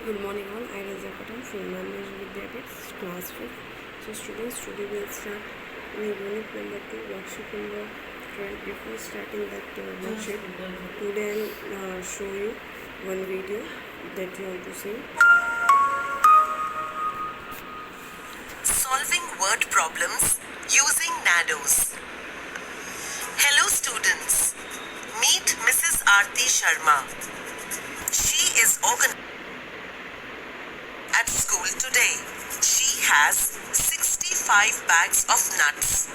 Good morning all, I am Razia Patel from Manoj Vidyapeeth, class 5th. So students, today we will start unit number 2, worksheet number 12. Before starting that worksheet, today I will show you one video that you have to see. Solving word problems using NADOS. Hello students, meet Mrs. Aarti Sharma. She is at school today. She has 65 bags of nuts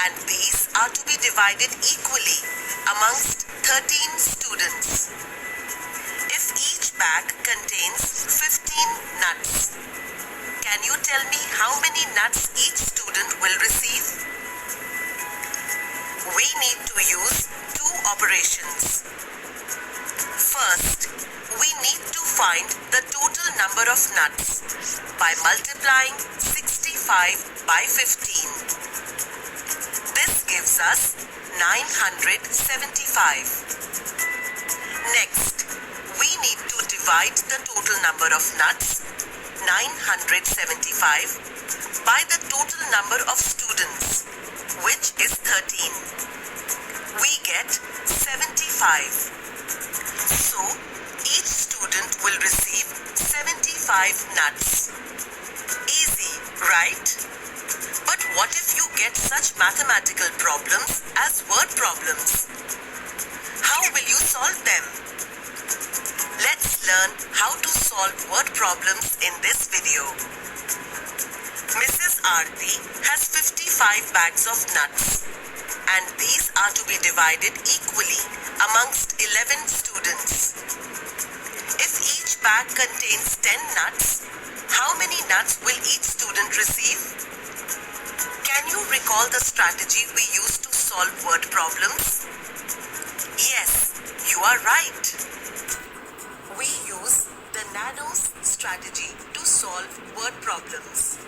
and these are to be divided equally amongst 13 students. If each bag contains 15 nuts, can you tell me how many nuts each student will receive? We need to use two operations. First, we need to find the total number of nuts by multiplying 65 by 15. This gives us 975. Next, we need to divide the total number of nuts, 975, by the total number of students, which is 13. We get 75. So, each student will receive 75 nuts. Easy, right? But what if you get such mathematical problems as word problems? How will you solve them? Let's learn how to solve word problems in this video. Mrs. Aarti has 55 bags of nuts and these are to be divided equally amongst 11 students. If each bag contains 10 nuts, how many nuts will each student receive? Can you recall the strategy we used to solve word problems? Yes, you are right. We use the NADOS strategy to solve word problems.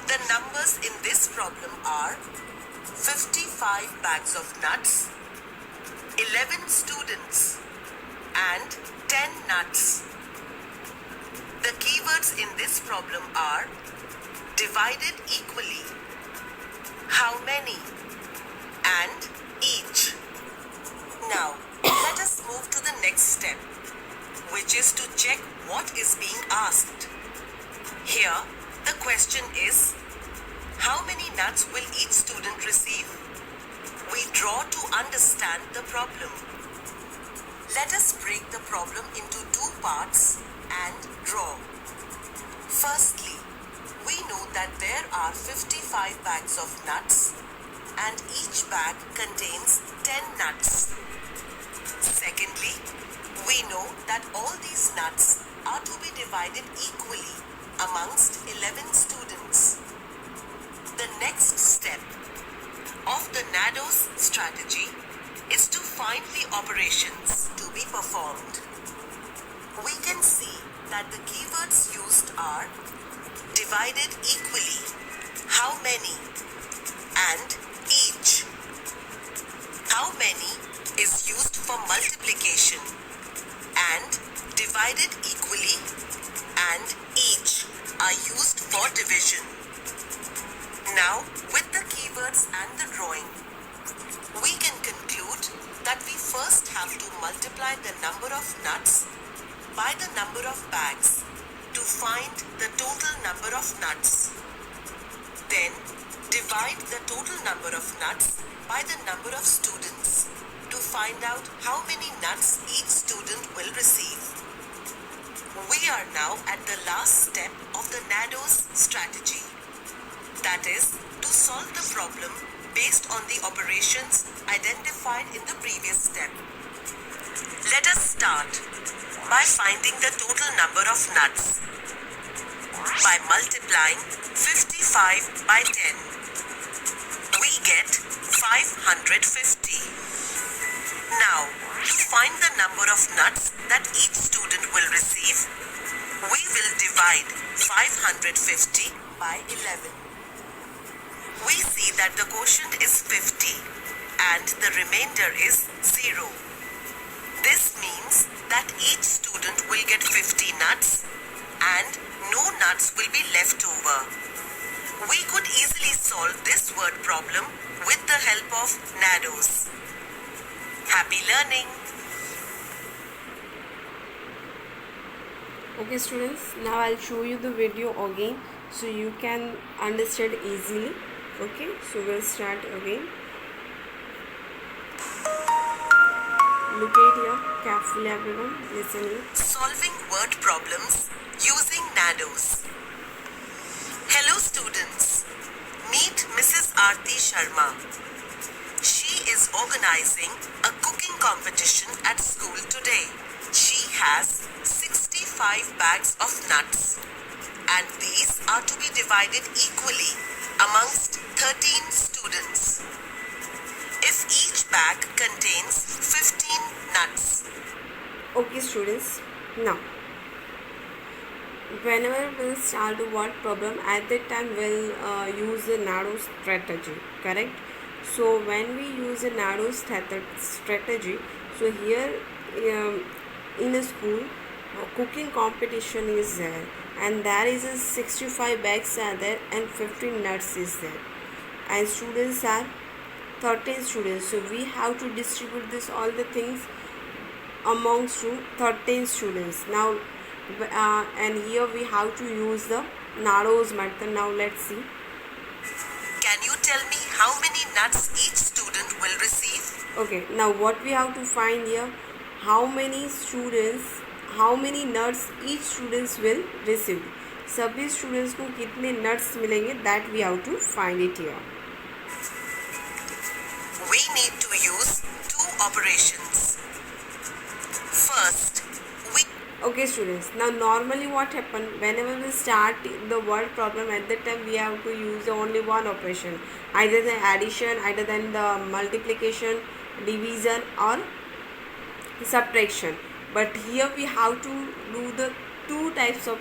The numbers in this problem are 55 bags of nuts, 11 students, and 10 nuts. The keywords in this problem are divided equally, how many, and each. Now, let us move to the next step, which is to check what is being asked. Here, the question is, how many nuts will each student receive? We draw to understand the problem. Let us break the problem into two parts and draw. Firstly, we know that there are 55 bags of nuts and each bag contains 10 nuts. Secondly, we know that all these nuts are to be divided equally amongst 11 students. The next step of the NADOS strategy is to find the operations to be performed. We can see that the keywords used are divided equally, how many, and each. How many is used for multiplication and divided equally and each are used for division. Now, with the keywords and the drawing, we can conclude that we first have to multiply the number of nuts by the number of bags to find the total number of nuts. Then, divide the total number of nuts by the number of students to find out how many nuts each student will receive. We are now at the last step of the NADOS strategy. That is, to solve the problem based on the operations identified in the previous step. Let us start by finding the total number of nuts by multiplying 55 by 10. We get 550. Now, to find the number of nuts that each student will receive, we will divide 550 by 11. We see that the quotient is 50 and the remainder is 0. This means that each student will get 50 nuts and no nuts will be left over. We could easily solve this word problem with the help of NADOS. Happy learning! Okay students, now I'll show you the video again so you can understand easily. Okay, so we'll start again. Look at here carefully everyone, listen here. Solving word problems using NADOS. Hello students, meet Mrs. Aarti Sharma. She is organizing a cooking competition at school today. She has 65 bags of nuts and these are to be divided equally amongst 13 students. If each bag contains 15 nuts. Okay students, now whenever we'll start a word problem, at that time we'll use the NADOS strategy, correct? So when we use a NADOS strategy, so here in a school cooking competition is there and there is a 65 bags are there and 15 nuts is there and students are 13 students, so we have to distribute this all the things amongst to 13 students. Now and here we have to use the NADOS method. Now let's see. Can you tell me how many nuts each student will receive? Okay, now what we have to find here, how many nuts each students will receive. सभी students को कितने nuts मिलेंगे, that we have to find it here. We need to use two operations. First, okay students, now normally what happen, whenever we start the word problem, at that time we have to use only one operation, either the addition, either than the multiplication, division or subtraction. But here we have to do the two types of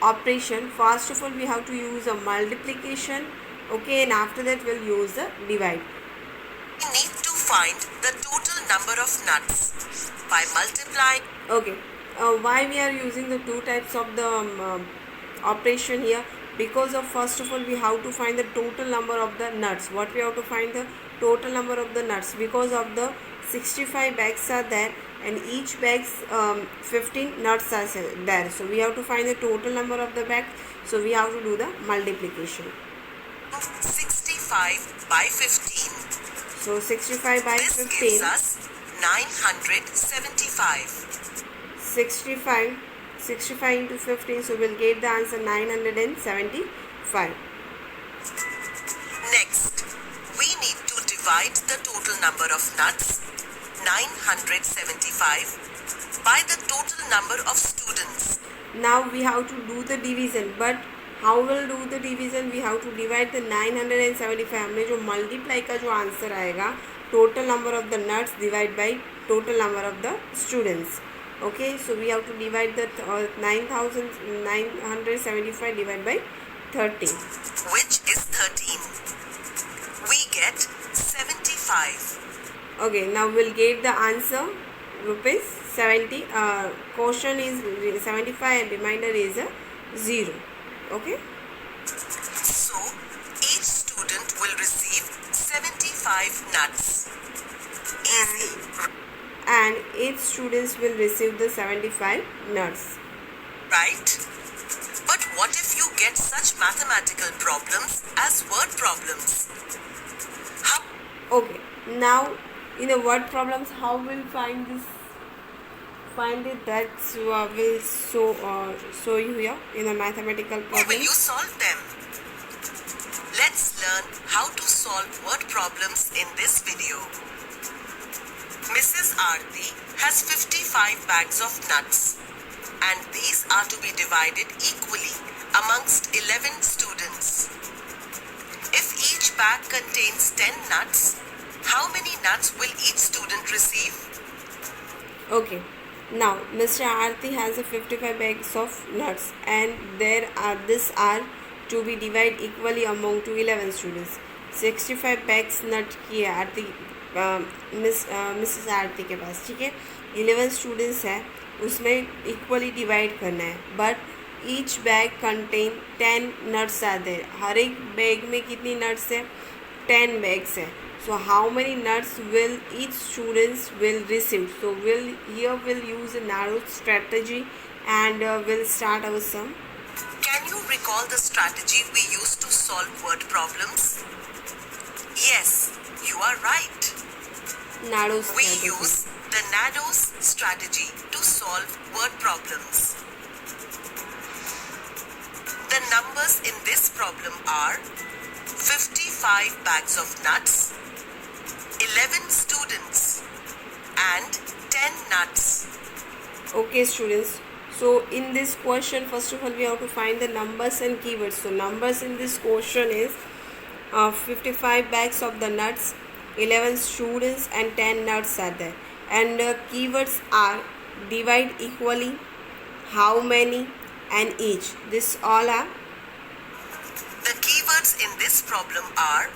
operation. First of all we have to use a multiplication, okay, and after that we'll use the divide. We need to find the total number of nuts by multiplying. Okay, why we are using the two types of the operation here? Because of first of all we have to find the total number of the nuts. What we have to find the total number of the nuts, because of the 65 bags are there and each bags 15 nuts are there, so we have to find the total number of the bags, so we have to do the multiplication. 65 by 15. So 65 by this 15 gives us 975. 65 into 15, so we'll get the answer 975. Next, we need to divide the total number of nuts, 975, by the total number of students. Now we have to do the division, but how will do the division? We have to divide the 975. हमने जो multiply का जो answer आएगा, total number of the nuts divide by total number of the students. Okay, so we have to divide the 9,975 divided by 13, which is 13. We get 75. Okay, now we'll get the answer rupees 70. Quotient is 75 and remainder is 0. Okay, so each student will receive 75 nuts. Easy. And each students will receive the 75 nuts. Right? But what if you get such mathematical problems as word problems? How? Okay, now in the word problems, how we'll find this? Find it, that's will show you here in a mathematical problem. How will you solve them? Let's learn how to solve word problems in this video. Mrs. Aarti has 55 bags of nuts and these are to be divided equally amongst 11 students. If each bag contains 10 nuts, how many nuts will each student receive? Okay, now Mr. Aarti has a 55 bags of nuts and these are to be divided equally among 11 students. 65 bags nut की है आरती Mrs आरती के पास, ठीक है। 11 students है, उसमें equally divide करना है, but each bag contain 10 nuts are there. हर एक बैग में कितनी नट्स है? 10 बैग्स है। So how many nuts will each students will receive? So we'll use a narrow strategy and we'll start our sum. Can you recall the strategy we used to solve word problems? Yes, you are right. Narrow We strategy. use the NADOS strategy to solve word problems. The numbers in this problem are 55 bags of nuts, 11 students, and 10 nuts. Okay, students. So in this question, first of all, we have to find the numbers and keywords. So numbers in this question is 55 bags of the nuts, 11 students, and 10 nuts are there. And keywords are divide equally, how many, and each. This all are. The keywords in this problem are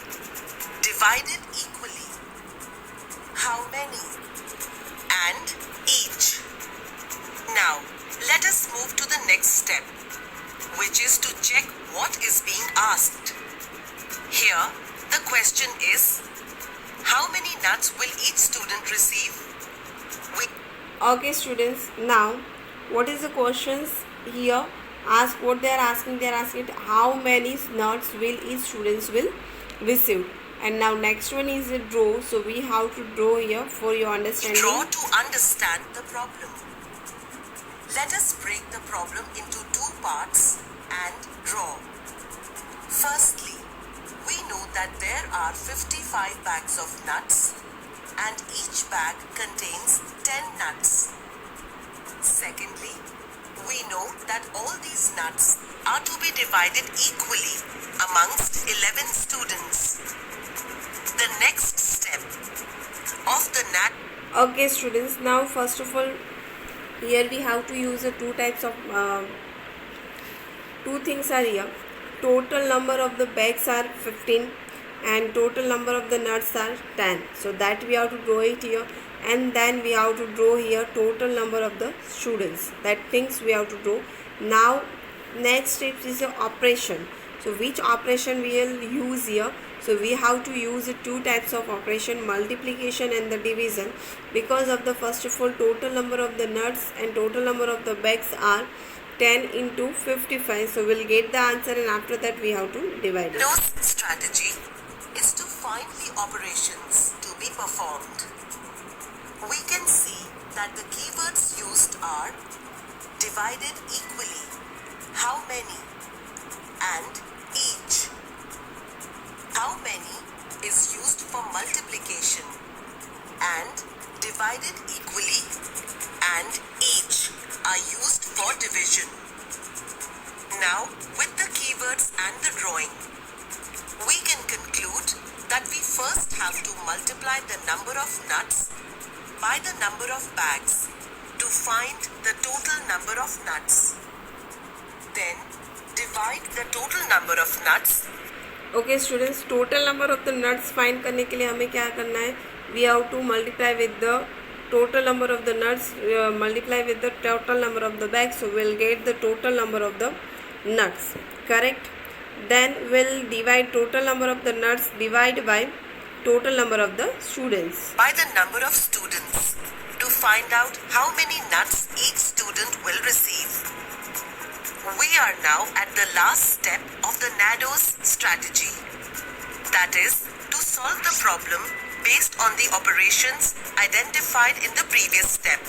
divided equally, how many, and each. Now, let us move to the next step, which is to check what is being asked. Here, the question is, how many nuts will each student receive? Okay, students. Now, what is the questions here? Ask what they are asking. They are asking how many nuts will each students will receive. And now next one is a draw. So we have to draw here for your understanding. Draw to understand the problem. Let us break the problem into two parts and draw. Firstly, we know that there are 55 bags of nuts and each bag contains 10 nuts. Secondly, we know that all these nuts are to be divided equally amongst 11 students. The next step of the nut. Okay, students. Now first of all, here we have to use the two types of two things are here. Total number of the bags are 15 and total number of the nuts are 10. So that we have to draw it here, and then we have to draw here total number of the students. That things we have to draw. Now next step is the operation. So which operation we will use here? So we have to use two types of operation, multiplication and the division, because of the first of all total number of the nuts and total number of the bags are 10 into 55. So we'll get the answer, and after that we have to divide it. NADOS strategy is to find the operations to be performed. We can see that the keywords used are divided equally, how many, and each. How many is used for multiplication, and divided equally and each are used for division. Now, with the keywords and the drawing, we can conclude that we first have to multiply the number of nuts by the number of bags to find the total number of nuts. Then, divide the total number of nuts. Okay, students, total number of the nuts find करने के लिए हमें क्या करना है? We have to multiply with the total number of the nuts, multiply with the total number of the bags. So we'll get the total number of the nuts. Correct? Then we'll divide total number of the nuts divide by total number of the students. By the number of students to find out how many nuts each student will receive. We are now at the last step of the NADOS strategy. That is, to solve the problem based on the operations identified in the previous step.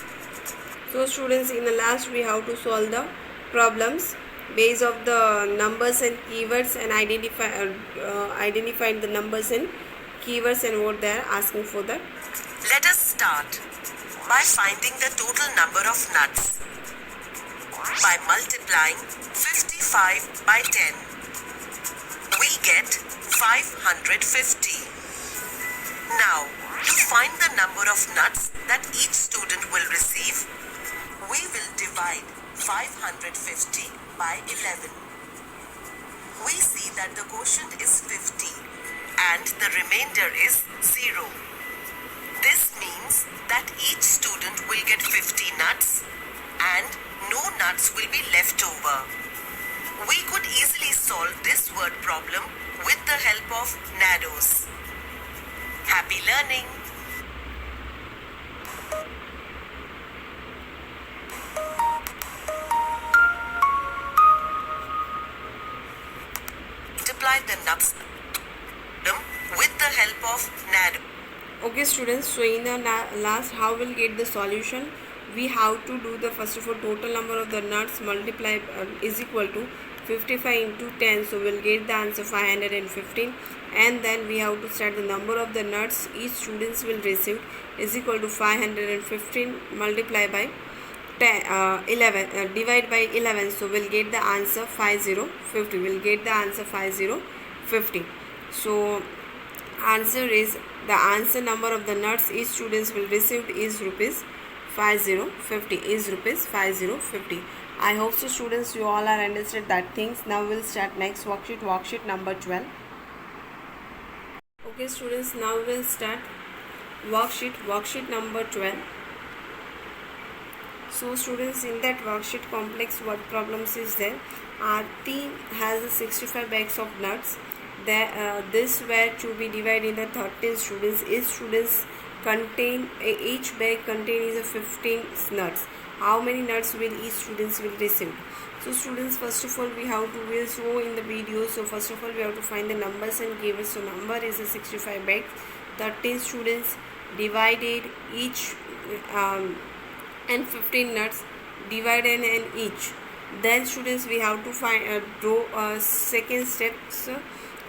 So students, in the last we have to solve the problems based of the numbers and keywords, and identify the numbers and keywords and what they are asking for that. Let us start by finding the total number of nuts by multiplying 55 by 10. We get 550. Now, to find the number of nuts that each student will receive, we will divide 550 by 11. We see that the quotient is 50 and the remainder is 0. This means that each student will get 50 nuts and no nuts will be left over. We could easily solve this word problem with the help of NADOS. Happy learning! Multiply the nuts with the help of NADOS. Okay students, so in the last how we'll get the solution, we have to do the first of all total number of the nuts multiply is equal to 55 into 10, so we'll get the answer 515, and then we have to start the number of the nuts each students will receive is equal to 515 multiply by 11 divide by 11, so we'll get the answer 5050. We'll get the answer 5050. So answer is the answer number of the nuts each students will receive is rupees 5050 is rupees 5050. I hope so students you all are understood that things. Now we'll start next worksheet number 12. Okay students, now we'll start worksheet number 12. So students, in that worksheet complex word problems is there. Aarti has 65 bags of nuts. This were to be divided in the 13 students. Each bag contains 15 nuts. How many nuts will each students will receive? So students, first of all we have to will show in the video. So first of all we have to find the numbers and give us. So number is a 65 bags. 13 students divided each and 15 nuts divided in each. Then students we have to find draw second steps.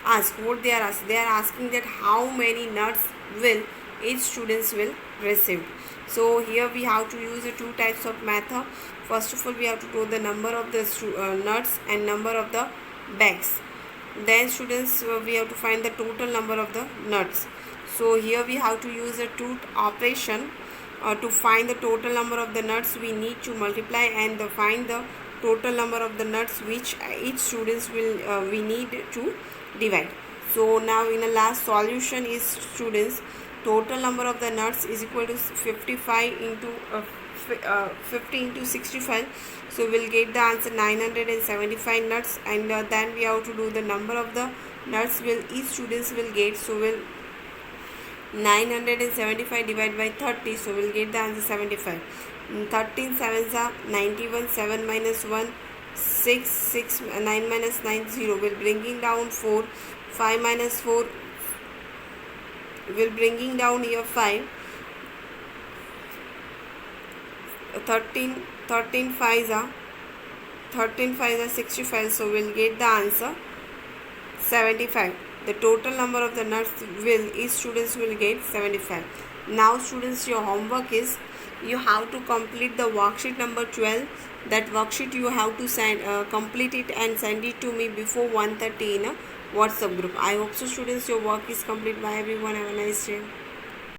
Ask what they are asking. They are asking that how many nuts will each students will receive. So here we have to use the two types of method. First of all we have to draw the number of the nuts and number of the bags. Then students we have to find the total number of the nuts. So here we have to use a two operation to find the total number of the nuts. We need to multiply and find the total number of the nuts which each students will we need to divide. So now in the last solution is students total number of the nuts is equal to 55 into 50 into 65, so we'll get the answer 975 nuts, and then we have to do the number of the nuts will each students will get. So we'll 975 divided by 30, so we'll get the answer 75. 13 sevens are 91, 7 minus 1 6, 9 minus 9 0, will bringing down 4, 5 minus 4 will bringing down here 5, 13 5s are 65, so we'll get the answer 75. The total number of the nuts will each students will get 75. Now students, your homework is you have to complete the worksheet number 12. That worksheet you have to complete it and send it to me before 1:30 in a WhatsApp group. I hope so students your work is complete. Bye everyone, have a nice day.